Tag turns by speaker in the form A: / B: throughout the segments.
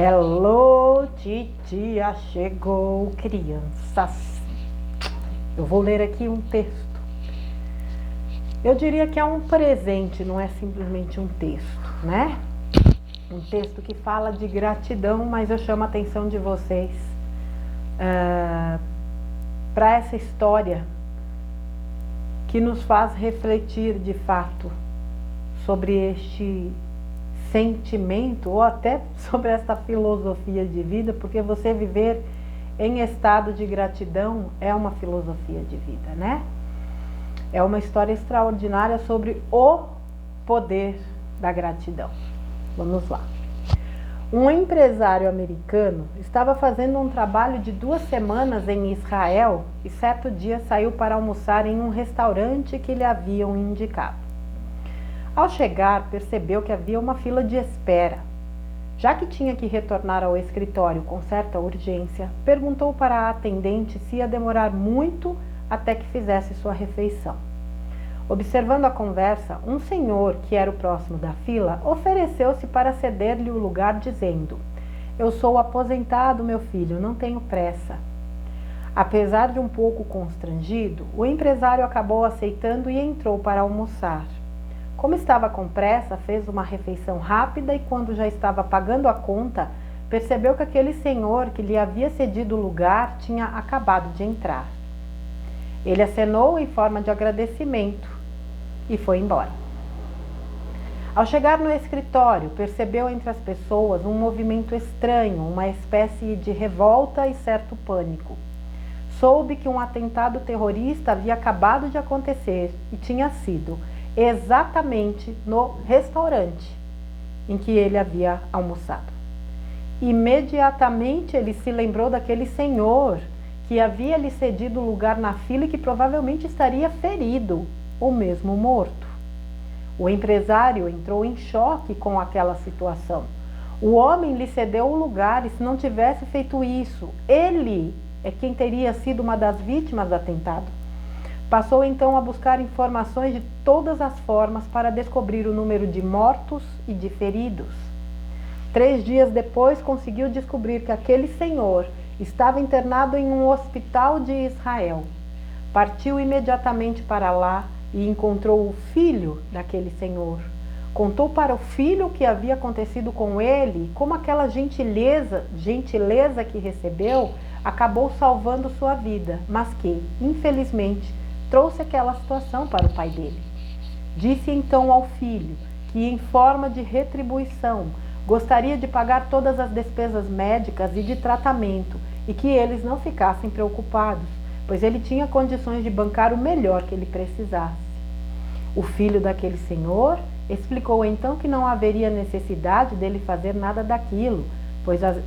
A: Hello, titia chegou, crianças. Eu vou ler aqui um texto. Eu diria que é um presente, não é simplesmente um texto, né? Um texto que fala de gratidão, mas eu chamo a atenção de vocês para essa história que nos faz refletir de fato sobre este sentimento ou até sobre esta filosofia de vida, porque você viver em estado de gratidão é uma filosofia de vida, né? É uma história extraordinária sobre o poder da gratidão. Vamos lá. Um empresário americano estava fazendo um trabalho de 2 semanas em Israel e certo dia saiu para almoçar em um restaurante que lhe haviam indicado. Ao chegar, percebeu que havia uma fila de espera. Já que tinha que retornar ao escritório com certa urgência, perguntou para a atendente se ia demorar muito até que fizesse sua refeição. Observando a conversa, um senhor, que era o próximo da fila, ofereceu-se para ceder-lhe o lugar, dizendo: "Eu sou aposentado, meu filho, não tenho pressa." Apesar de um pouco constrangido, o empresário acabou aceitando e entrou para almoçar. Como estava com pressa, fez uma refeição rápida e, quando já estava pagando a conta, percebeu que aquele senhor que lhe havia cedido o lugar tinha acabado de entrar. Ele acenou em forma de agradecimento e foi embora. Ao chegar no escritório, percebeu entre as pessoas um movimento estranho, uma espécie de revolta e certo pânico. Soube que um atentado terrorista havia acabado de acontecer e tinha sido exatamente no restaurante em que ele havia almoçado. Imediatamente ele se lembrou daquele senhor que havia lhe cedido lugar na fila e que provavelmente estaria ferido ou mesmo morto. O empresário entrou em choque com aquela situação. O homem lhe cedeu o lugar e, se não tivesse feito isso, ele é quem teria sido uma das vítimas do atentado. Passou então a buscar informações de todas as formas para descobrir o número de mortos e de feridos. 3 dias depois, conseguiu descobrir que aquele senhor estava internado em um hospital de Israel. Partiu imediatamente para lá e encontrou o filho daquele senhor. Contou para o filho o que havia acontecido com ele, como aquela gentileza que recebeu acabou salvando sua vida, mas que, infelizmente, trouxe aquela situação para o pai dele. Disse então ao filho que, em forma de retribuição, gostaria de pagar todas as despesas médicas e de tratamento e que eles não ficassem preocupados, pois ele tinha condições de bancar o melhor que ele precisasse. O filho daquele senhor explicou então que não haveria necessidade dele fazer nada daquilo,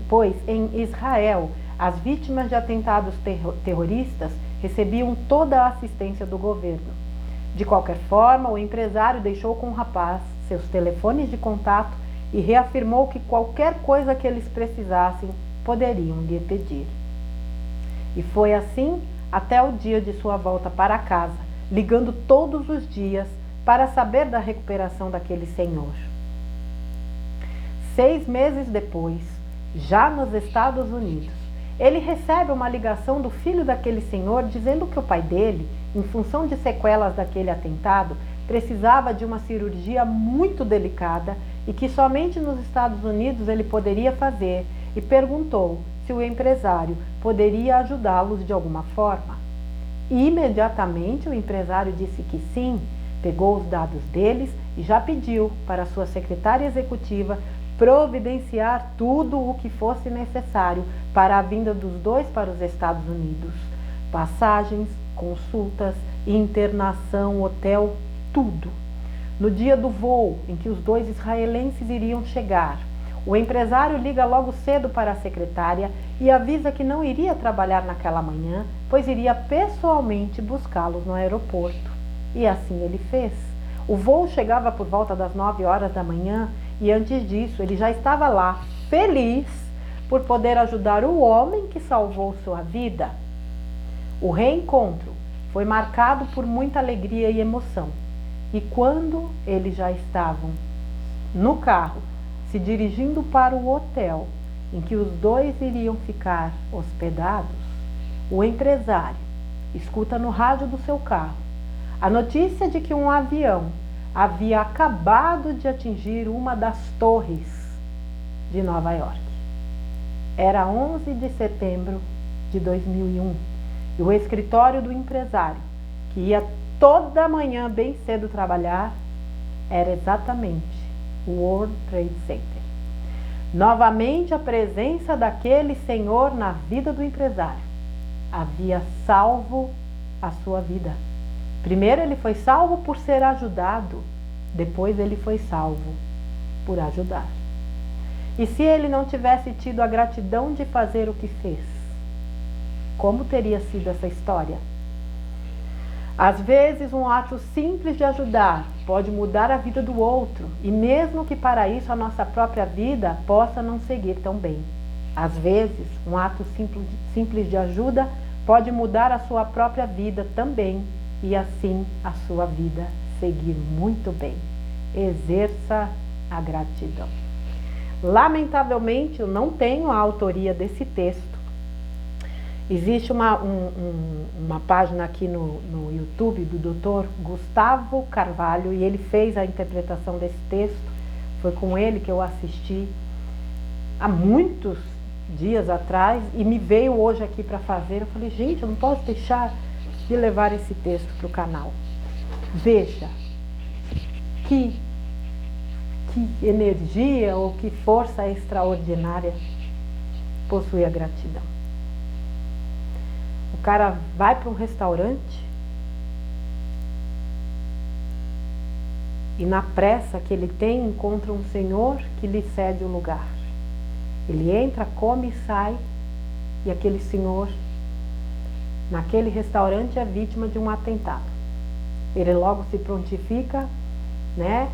A: pois em Israel as vítimas de atentados terroristas recebiam toda a assistência do governo. De qualquer forma, o empresário deixou com o rapaz seus telefones de contato e reafirmou que qualquer coisa que eles precisassem poderiam lhe pedir. E foi assim até o dia de sua volta para casa, ligando todos os dias para saber da recuperação daquele senhor. 6 meses depois, já nos Estados Unidos, ele recebe uma ligação do filho daquele senhor dizendo que o pai dele, em função de sequelas daquele atentado, precisava de uma cirurgia muito delicada e que somente nos Estados Unidos ele poderia fazer, e perguntou se o empresário poderia ajudá-los de alguma forma. E imediatamente o empresário disse que sim, pegou os dados deles e já pediu para sua secretária executiva providenciar tudo o que fosse necessário para a vinda dos dois para os Estados Unidos. Passagens, consultas, internação, hotel, tudo. No dia do voo em que os 2 israelenses iriam chegar, o empresário liga logo cedo para a secretária e avisa que não iria trabalhar naquela manhã, pois iria pessoalmente buscá-los no aeroporto. E assim ele fez. O voo chegava por volta das 9 horas da manhã e antes disso ele já estava lá, feliz por poder ajudar o homem que salvou sua vida. O reencontro foi marcado por muita alegria e emoção. E quando eles já estavam no carro, se dirigindo para o hotel, em que os dois iriam ficar hospedados, o empresário escuta no rádio do seu carro a notícia de que um avião havia acabado de atingir uma das torres de Nova York. Era 11 de setembro de 2001 e o escritório do empresário, que ia toda manhã bem cedo trabalhar, era exatamente o World Trade Center. Novamente a presença daquele senhor na vida do empresário havia salvo a sua vida. Primeiro ele foi salvo por ser ajudado, depois ele foi salvo por ajudar. E se ele não tivesse tido a gratidão de fazer o que fez, como teria sido essa história? Às vezes um ato simples de ajudar pode mudar a vida do outro, e mesmo que para isso a nossa própria vida possa não seguir tão bem. Às vezes um ato simples de ajuda pode mudar a sua própria vida também, e assim a sua vida seguir muito bem. Exerça a gratidão. Lamentavelmente, eu não tenho a autoria desse texto. Existe uma página aqui no YouTube do Dr. Gustavo Carvalho, e ele fez a interpretação desse texto. Foi com ele que eu assisti há muitos dias atrás, e me veio hoje aqui para fazer. Eu falei, gente, eu não posso deixar de levar esse texto para o canal. Veja que energia ou que força extraordinária possui a gratidão. O cara vai para um restaurante e na pressa que ele tem encontra um senhor que lhe cede o lugar. Ele entra, come e sai, e aquele senhor naquele restaurante é vítima de um atentado. Ele logo se prontifica, né,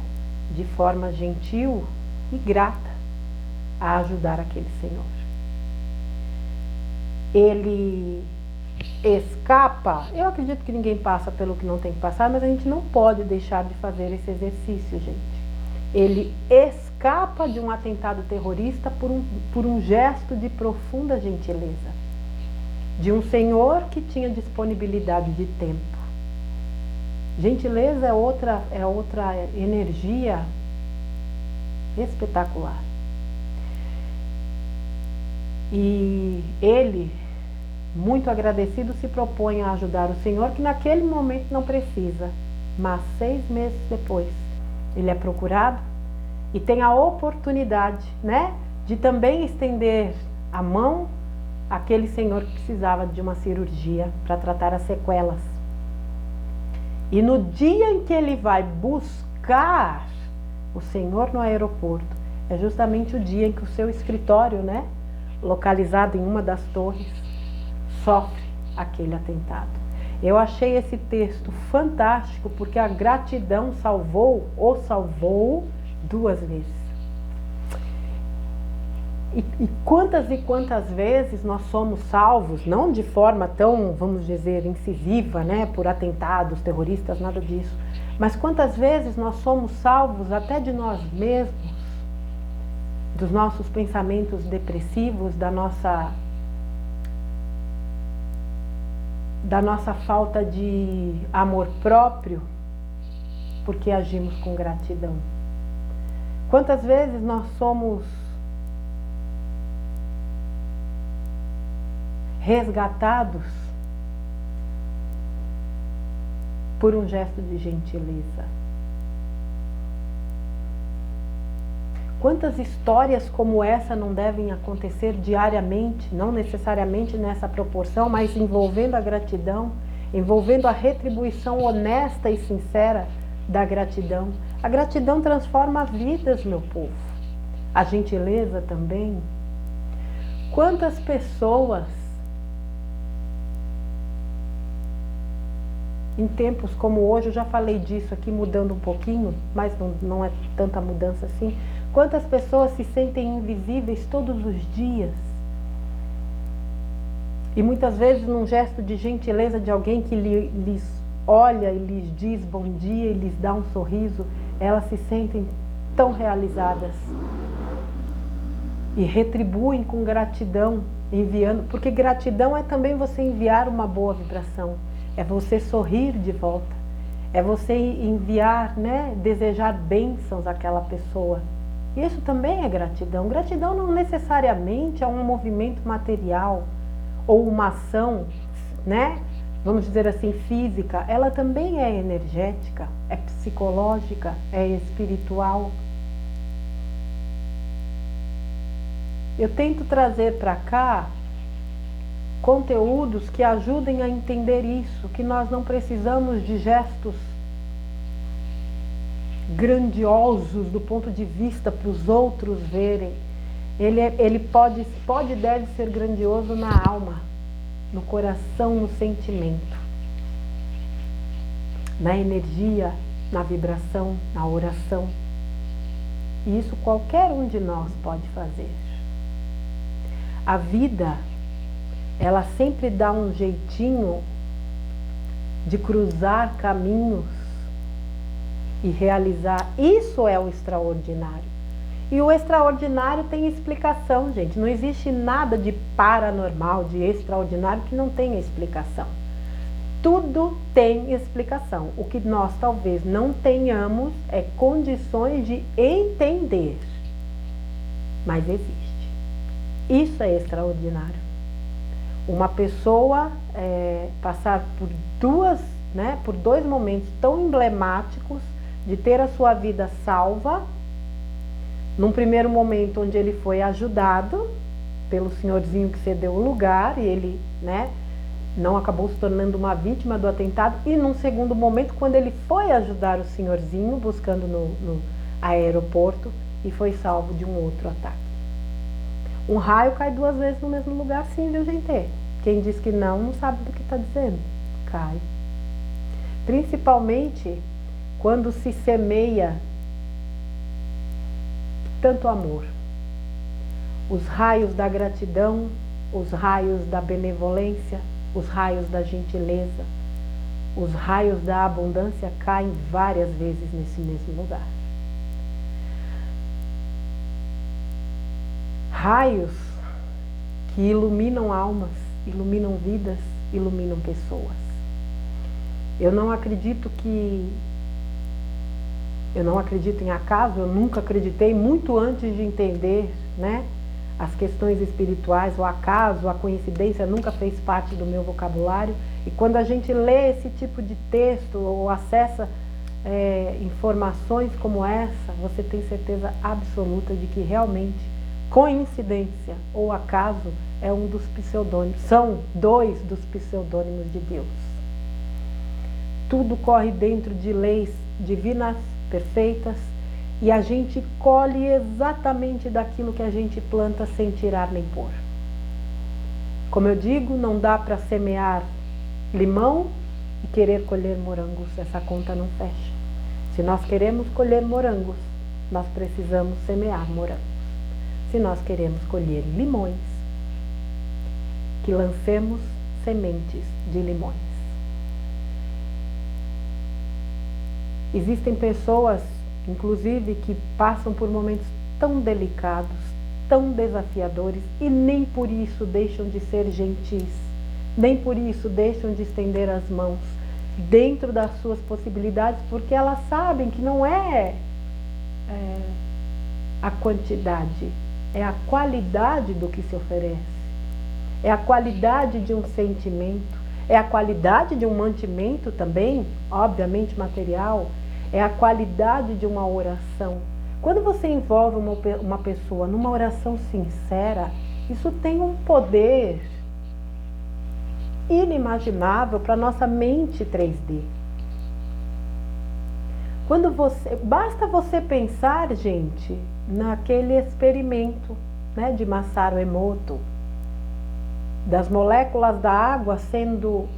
A: de forma gentil e grata a ajudar aquele senhor. Ele escapa. Eu acredito que ninguém passa pelo que não tem que passar, mas a gente não pode deixar de fazer esse exercício, gente. Ele escapa de um atentado terrorista por um gesto de profunda gentileza, de um senhor que tinha disponibilidade de tempo. Gentileza é outra energia espetacular. E ele, muito agradecido, se propõe a ajudar o senhor, que naquele momento não precisa, mas 6 meses depois ele é procurado e tem a oportunidade, né, de também estender a mão àquele senhor que precisava de uma cirurgia para tratar as sequelas. E no dia em que ele vai buscar o senhor no aeroporto, é justamente o dia em que o seu escritório, né, localizado em uma das torres, sofre aquele atentado. Eu achei esse texto fantástico porque a gratidão o salvou 2 vezes. E quantas vezes nós somos salvos, não de forma tão, vamos dizer, incisiva, né, por atentados, terroristas, nada disso, mas quantas vezes nós somos salvos até de nós mesmos, dos nossos pensamentos depressivos, da nossa falta de amor próprio, porque agimos com gratidão. Quantas vezes nós somos resgatados por um gesto de gentileza. Quantas histórias como essa não devem acontecer diariamente, não necessariamente nessa proporção, mas envolvendo a gratidão, envolvendo a retribuição honesta e sincera da gratidão. A gratidão transforma vidas, meu povo. A gentileza também. Quantas pessoas em tempos como hoje, eu já falei disso aqui, mudando um pouquinho, mas não é tanta mudança assim. Quantas pessoas se sentem invisíveis todos os dias? E muitas vezes num gesto de gentileza de alguém que lhes olha e lhes diz bom dia e lhes dá um sorriso, elas se sentem tão realizadas. e retribuem com gratidão, enviando, porque gratidão é também você enviar uma boa vibração, é você sorrir de volta, é você enviar, né, desejar bênçãos àquela pessoa. Isso também é gratidão. Gratidão não necessariamente é um movimento material ou uma ação, né, vamos dizer assim, física. Ela também é energética, é psicológica, é espiritual. Eu tento trazer para cá conteúdos que ajudem a entender isso, que nós não precisamos de gestos grandiosos do ponto de vista para os outros verem. Ele pode e deve ser grandioso na alma, no coração, no sentimento, na energia, na vibração, na oração. E isso qualquer um de nós pode fazer. A vida, ela sempre dá um jeitinho de cruzar caminhos e realizar. Isso é o extraordinário. E o extraordinário tem explicação, gente. Não existe nada de paranormal, de extraordinário que não tenha explicação. Tudo tem explicação. O que nós talvez não tenhamos é condições de entender. Mas existe. Isso é extraordinário. Uma pessoa passar por por dois momentos tão emblemáticos de ter a sua vida salva. Num primeiro momento onde ele foi ajudado pelo senhorzinho que cedeu o lugar e ele, né, não acabou se tornando uma vítima do atentado. E num segundo momento, quando ele foi ajudar o senhorzinho buscando no aeroporto e foi salvo de um outro ataque. Um raio cai duas vezes no mesmo lugar, sim, viu, gente? Quem diz que não sabe do que está dizendo. Cai. Principalmente quando se semeia tanto amor. Os raios da gratidão, os raios da benevolência, os raios da gentileza, os raios da abundância caem várias vezes nesse mesmo lugar. Raios que iluminam almas, iluminam vidas, iluminam pessoas. Eu não acredito em acaso, eu nunca acreditei, muito antes de entender, né, as questões espirituais, o acaso, a coincidência nunca fez parte do meu vocabulário. E quando a gente lê esse tipo de texto ou acessa informações como essa, você tem certeza absoluta de que realmente coincidência ou acaso é um dos pseudônimos, são dois dos pseudônimos de Deus. Tudo corre dentro de leis divinas, perfeitas, e a gente colhe exatamente daquilo que a gente planta sem tirar nem pôr. Como eu digo, não dá para semear limão e querer colher morangos, essa conta não fecha. Se nós queremos colher morangos, nós precisamos semear morangos. Se nós queremos colher limões, que lancemos sementes de limões. Existem pessoas, inclusive, que passam por momentos tão delicados, tão desafiadores, e nem por isso deixam de ser gentis, nem por isso deixam de estender as mãos dentro das suas possibilidades, porque elas sabem que não é a quantidade, é a qualidade do que se oferece, é a qualidade de um sentimento, é a qualidade de um mantimento também, obviamente material, é a qualidade de uma oração. Quando você envolve uma pessoa numa oração sincera, isso tem um poder inimaginável para a nossa mente 3D. Basta você pensar, gente, naquele experimento, né, de Masaru Emoto, das moléculas da água sendo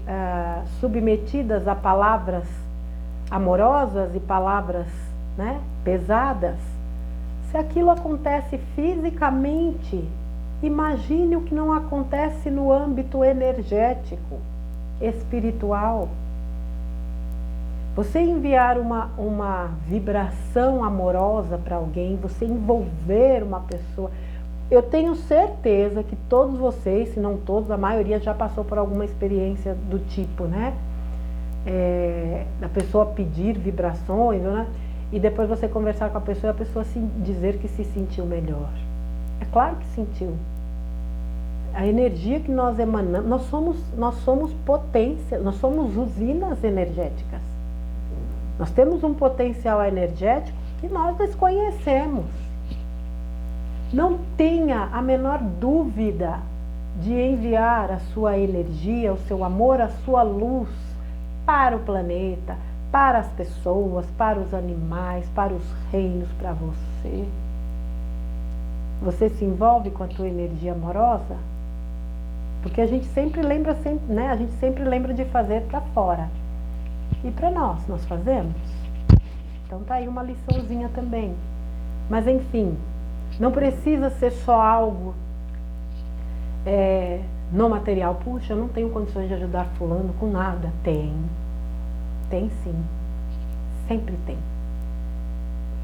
A: submetidas a palavras amorosas e palavras, né, pesadas. Se aquilo acontece fisicamente, imagine o que não acontece no âmbito energético, espiritual. Você enviar uma vibração amorosa para alguém, você envolver uma pessoa, Eu tenho certeza que todos vocês, se não todos, a maioria já passou por alguma experiência do tipo, né? Da pessoa pedir vibrações, né? E depois você conversar com a pessoa e a pessoa dizer que se sentiu melhor. É claro que sentiu. A energia que nós emanamos, nós somos potência, nós somos usinas energéticas. Nós temos um potencial energético que nós desconhecemos. Não tenha a menor dúvida de enviar a sua energia, o seu amor, a sua luz para o planeta, para as pessoas, para os animais, para os reinos, para você. Você se envolve com a tua energia amorosa? Porque a gente sempre lembra, né? A gente sempre lembra de fazer para fora. E para nós fazemos? Então tá aí uma liçãozinha também. Mas enfim, não precisa ser só algo no material. Puxa, eu não tenho condições de ajudar fulano com nada. Tem sim. Sempre tem.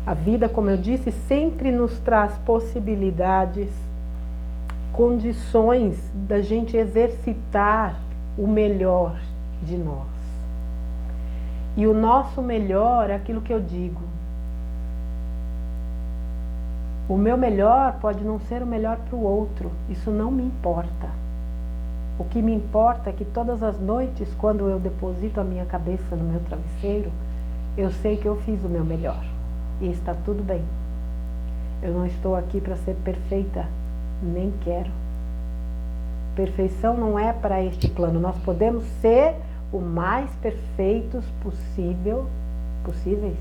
A: A vida, como eu disse, sempre nos traz possibilidades, condições da gente exercitar o melhor de nós. E o nosso melhor é aquilo que eu digo. O meu melhor pode não ser o melhor para o outro. Isso não me importa. O que me importa é que todas as noites, quando eu deposito a minha cabeça no meu travesseiro, eu sei que eu fiz o meu melhor. E está tudo bem. Eu não estou aqui para ser perfeita, nem quero. Perfeição não é para este plano. Nós podemos ser o mais perfeitos possíveis.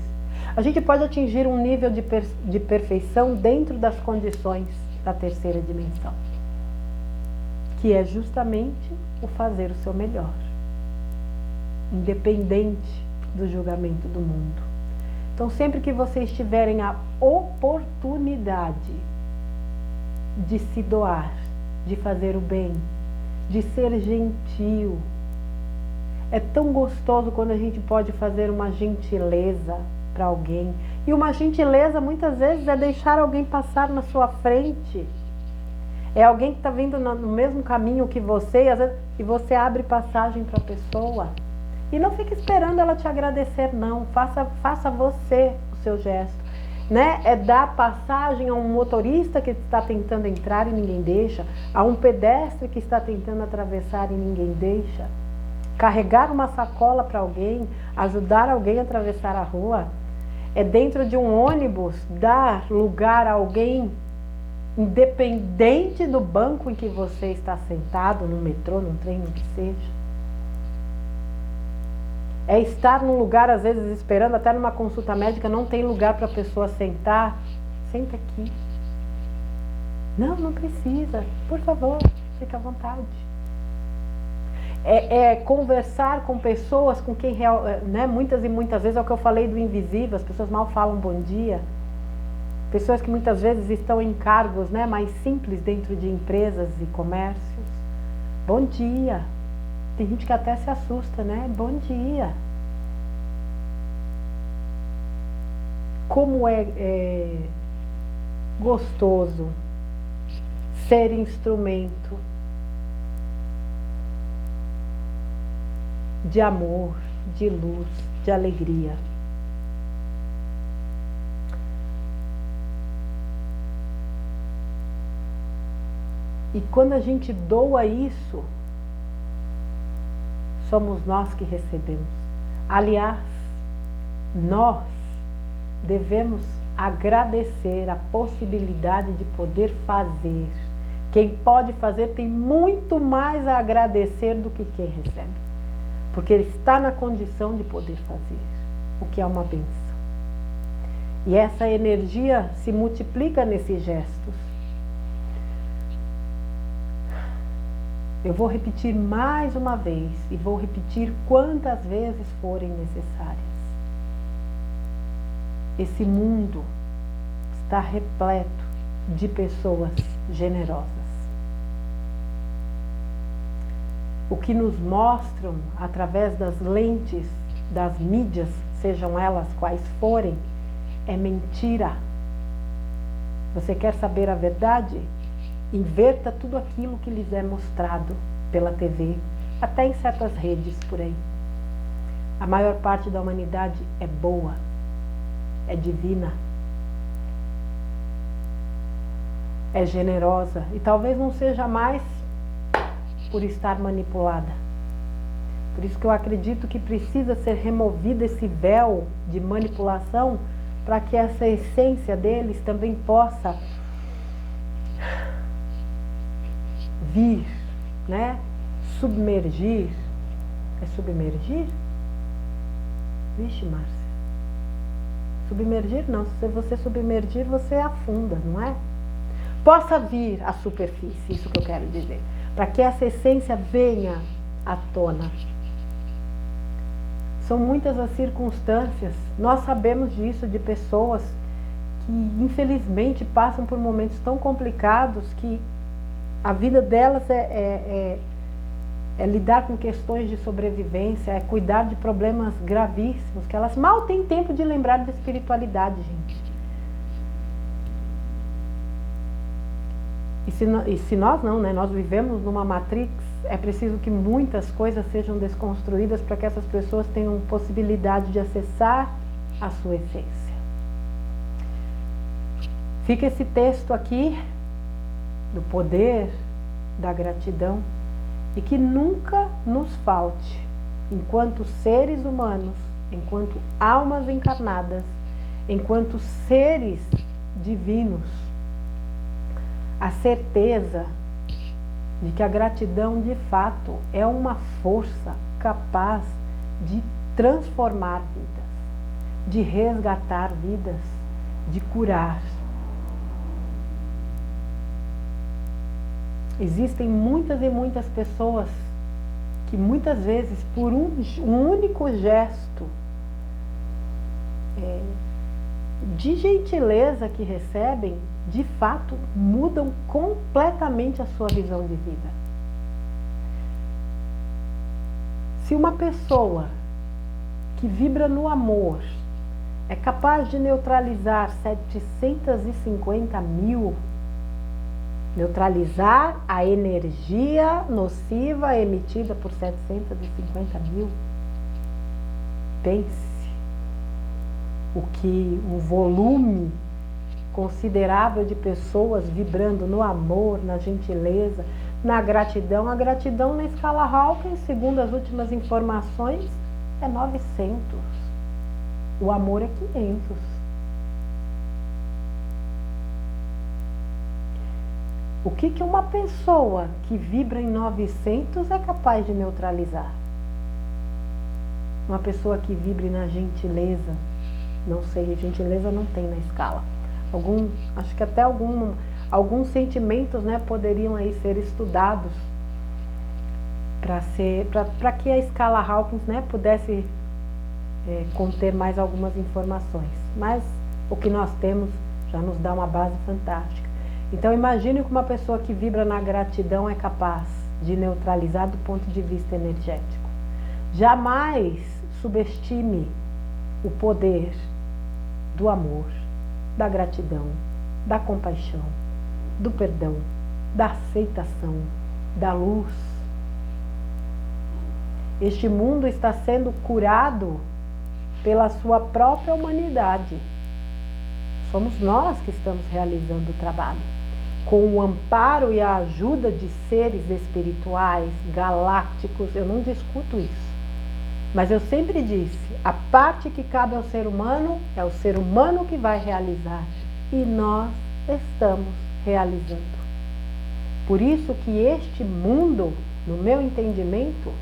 A: A gente pode atingir um nível de perfeição dentro das condições da terceira dimensão, que é justamente o fazer o seu melhor, independente do julgamento do mundo. Então, sempre que vocês tiverem a oportunidade de se doar, de fazer o bem, de ser gentil, é tão gostoso quando a gente pode fazer uma gentileza para alguém. E uma gentileza muitas vezes é deixar alguém passar na sua frente. É alguém que está vindo no mesmo caminho que você e, às vezes, e você abre passagem para a pessoa. E não fique esperando ela te agradecer, não. Faça você o seu gesto. Né? É dar passagem a um motorista que está tentando entrar e ninguém deixa, a um pedestre que está tentando atravessar e ninguém deixa. Carregar uma sacola para alguém, ajudar alguém a atravessar a rua. É dentro de um ônibus dar lugar a alguém, independente do banco em que você está sentado, no metrô, no trem, no que seja. É estar num lugar, às vezes, esperando, até numa consulta médica, não tem lugar para a pessoa sentar. Senta aqui. Não precisa. Por favor, fique à vontade. É conversar com pessoas com quem, né, muitas e muitas vezes, é o que eu falei do invisível, as pessoas mal falam bom dia. Pessoas que muitas vezes estão em cargos, né, mais simples dentro de empresas e comércios. Bom dia. Tem gente que até se assusta, né? Bom dia. Como é gostoso ser instrumento de amor, de luz, de alegria. E quando a gente doa isso, somos nós que recebemos. Aliás, nós devemos agradecer a possibilidade de poder fazer. Quem pode fazer tem muito mais a agradecer do que quem recebe. Porque ele está na condição de poder fazer, o que é uma bênção. E essa energia se multiplica nesses gestos. Eu vou repetir mais uma vez e vou repetir quantas vezes forem necessárias. Esse mundo está repleto de pessoas generosas. O que nos mostram através das lentes das mídias, sejam elas quais forem, é mentira. Você quer saber a verdade? Inverta tudo aquilo que lhes é mostrado pela TV, até em certas redes por aí. A maior parte da humanidade é boa, é divina, é generosa e talvez não seja mais por estar manipulada. Por isso que eu acredito que precisa ser removido esse véu de manipulação para que essa essência deles também possa vir, né? Submergir. É submergir? Vixe, Márcia. Submergir não. Se você submergir, você afunda, não é? Possa vir à superfície, isso que eu quero dizer. Para que essa essência venha à tona. São muitas as circunstâncias, nós sabemos disso, de pessoas que infelizmente passam por momentos tão complicados que a vida delas é lidar com questões de sobrevivência, é cuidar de problemas gravíssimos, que elas mal têm tempo de lembrar da espiritualidade, gente. E se nós não, né? Nós vivemos numa matrix, é preciso que muitas coisas sejam desconstruídas para que essas pessoas tenham possibilidade de acessar a sua essência. Fica esse texto aqui do poder da gratidão e que nunca nos falte, enquanto seres humanos, enquanto almas encarnadas, enquanto seres divinos, a certeza de que a gratidão de fato é uma força capaz de transformar vidas, de resgatar vidas, de curar. Existem muitas e muitas pessoas que muitas vezes por um único gesto de gentileza que recebem, de fato, mudam completamente a sua visão de vida. Se uma pessoa que vibra no amor é capaz de neutralizar 750 mil, neutralizar a energia nociva emitida por 750 mil, pense o que um volume considerável de pessoas vibrando no amor, na gentileza, na gratidão. A gratidão na escala Hawkins, segundo as últimas informações, é 900. O amor é 500. O que uma pessoa que vibra em 900 é capaz de neutralizar? Uma pessoa que vibre na gentileza, não sei, gentileza não tem na escala. Acho que até alguns sentimentos, né, poderiam aí ser estudados para que a escala Hawkins, né, pudesse conter mais algumas informações. Mas o que nós temos já nos dá uma base fantástica. Então imagine que uma pessoa que vibra na gratidão é capaz de neutralizar do ponto de vista energético. Jamais subestime o poder do amor, da gratidão, da compaixão, do perdão, da aceitação, da luz. Este mundo está sendo curado pela sua própria humanidade. Somos nós que estamos realizando o trabalho, com o amparo e a ajuda de seres espirituais, galácticos. Eu não discuto isso. Mas eu sempre disse, a parte que cabe ao ser humano é o ser humano que vai realizar. E nós estamos realizando. Por isso que este mundo, no meu entendimento,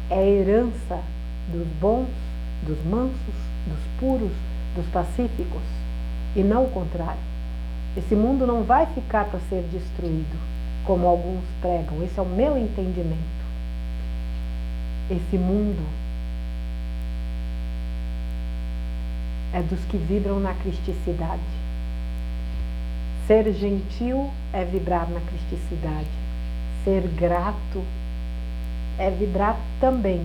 A: é herança dos bons, dos mansos, dos puros, dos pacíficos. E não o contrário. Esse mundo não vai ficar para ser destruído, como alguns pregam. Esse é o meu entendimento. Esse mundo é dos que vibram na cristicidade. Ser gentil é vibrar na cristicidade. Ser grato é vibrar também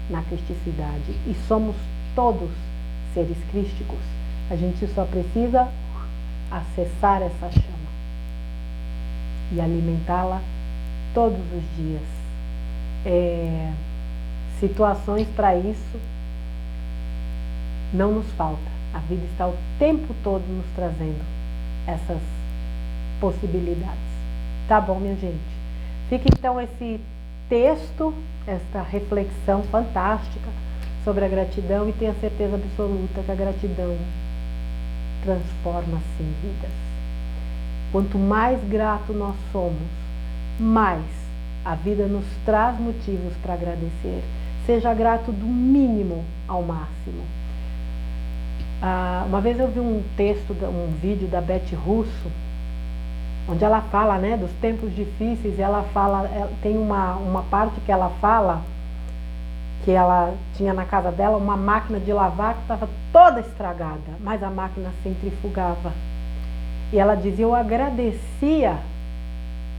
A: na cristicidade. E somos todos seres crísticos. A gente só precisa acessar essa chama. e alimentá-la todos os dias. Situações para isso não nos falta. A vida está o tempo todo nos trazendo essas possibilidades. Tá bom, minha gente? Fica então esse texto, esta reflexão fantástica sobre a gratidão, e tenha certeza absoluta que a gratidão transforma sim vidas. Quanto mais grato nós somos, mais a vida nos traz motivos para agradecer. Seja grato do mínimo ao máximo. Uma vez eu vi um texto, um vídeo da Beth Russo, onde ela fala, né, dos tempos difíceis, e ela tem uma parte que ela fala que ela tinha na casa dela uma máquina de lavar que estava toda estragada, mas a máquina centrifugava. E ela dizia, eu agradecia,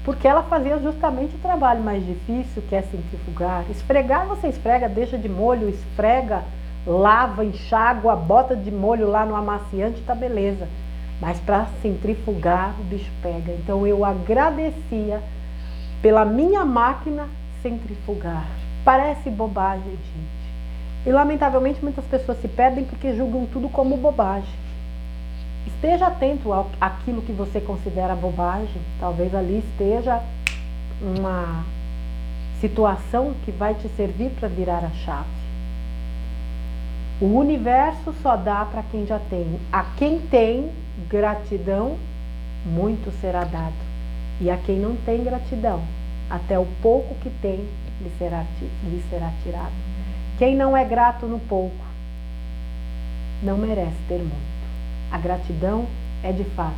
A: porque ela fazia justamente o trabalho mais difícil, que é centrifugar. Esfregar, você esfrega, deixa de molho, esfrega, lava, enxágua, bota de molho lá no amaciante, tá beleza. Mas para centrifugar, o bicho pega. Então eu agradecia pela minha máquina centrifugar. Parece bobagem, gente. E lamentavelmente muitas pessoas se perdem porque julgam tudo como bobagem. Esteja atento àquilo que você considera bobagem. Talvez ali esteja uma situação que vai te servir para virar a chave. O universo só dá para quem já tem. A quem tem gratidão, muito será dado. E a quem não tem gratidão, até o pouco que tem lhe será tirado. Quem não é grato no pouco, não merece ter muito. A gratidão é, de fato,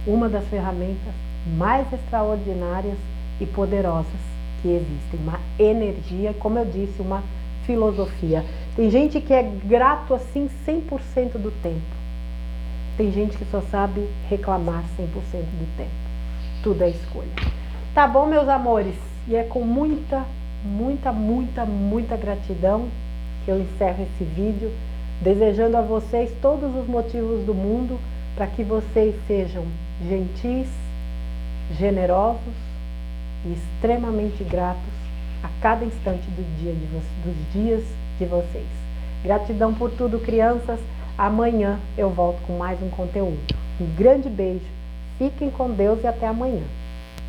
A: uma das ferramentas mais extraordinárias e poderosas que existem. Uma energia, como eu disse, uma filosofia. Tem gente que é grato assim 100% do tempo. Tem gente que só sabe reclamar 100% do tempo. Tudo é escolha. Tá bom, meus amores? E é com muita gratidão que eu encerro esse vídeo, desejando a vocês todos os motivos do mundo para que vocês sejam gentis, generosos e extremamente gratos a cada instante dos dias de vocês. Gratidão por tudo, crianças. Amanhã eu volto com mais um conteúdo. Um grande beijo, fiquem com Deus e até amanhã.